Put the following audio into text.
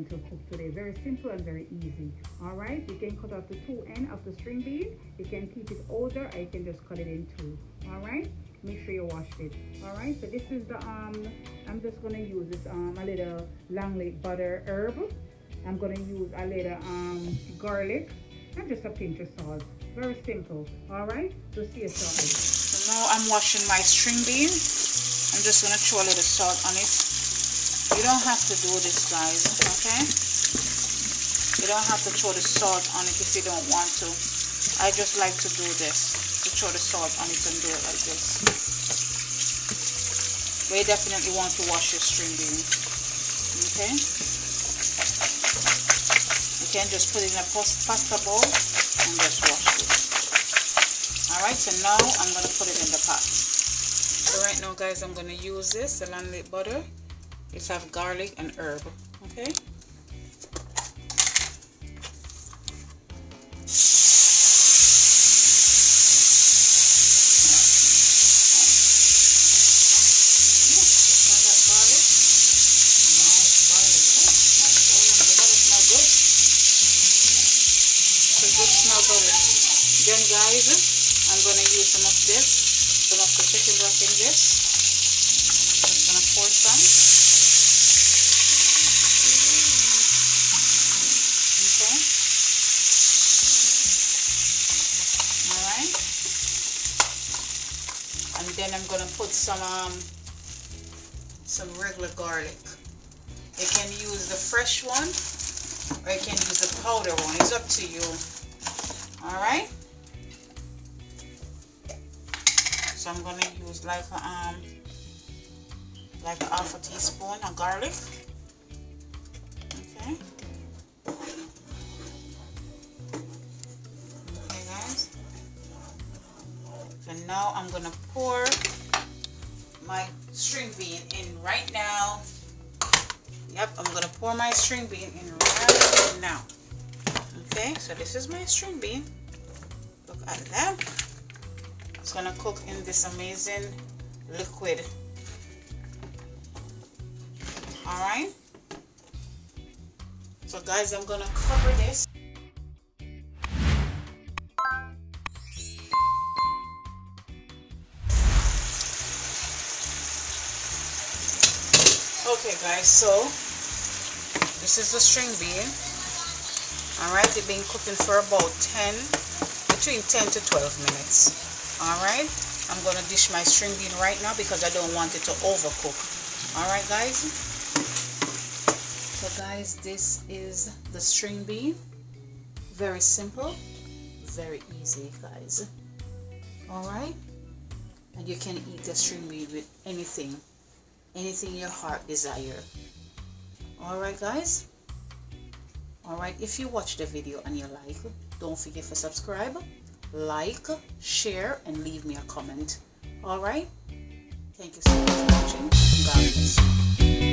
to cook today. Very simple and very easy. All right, you can cut off the two ends of the string bean. You can keep it older, or you can just cut it in two. All right, make sure you washed it. All right, so this is the I'm just gonna use this a little long leaf butter herb. I'm gonna use a little garlic and just a pinch of salt. Very simple. All right, so see you shortly. So now I'm washing my string bean. I'm just gonna throw a little salt on it. You don't have to do this, guys, okay? You don't have to throw the salt on it if you don't want to. I just like to do this, to throw the salt on it and do it like this. But you definitely want to wash your string bean, okay? You can just put it in a pasta bowl and just wash it. Alright, so now I'm going to put it in the pot. So right now, guys, I'm going to use this, the long leaf butter. It have garlic and herb, okay? Then guys, I'm going to use some of this, some of the chicken broth in this. Just going to pour some. Okay. Alright. And then I'm going to put some regular garlic. You can use the fresh one or you can use the powder one. It's up to you. Alright. So I'm gonna use like a half a teaspoon of garlic. Okay. Okay, guys. So now I'm gonna pour my string bean in right now. Yep, I'm gonna pour my string bean in right now. Okay, so this is my string bean. Look at that. It's gonna cook in this amazing liquid. Alright. So guys, I'm gonna cover this. Okay guys, so this is the string bean. Alright, it's been cooking for about between 10 to 12 minutes. Alright, I'm going to dish my string bean right now because I don't want it to overcook. Alright guys. So guys, this is the string bean. Very simple, very easy guys. Alright. And you can eat the string bean with anything your heart desire. Alright guys. Alright, if you watch the video and you like, don't forget to subscribe, like, share, and leave me a comment. Alright? Thank you so much for watching. God bless you.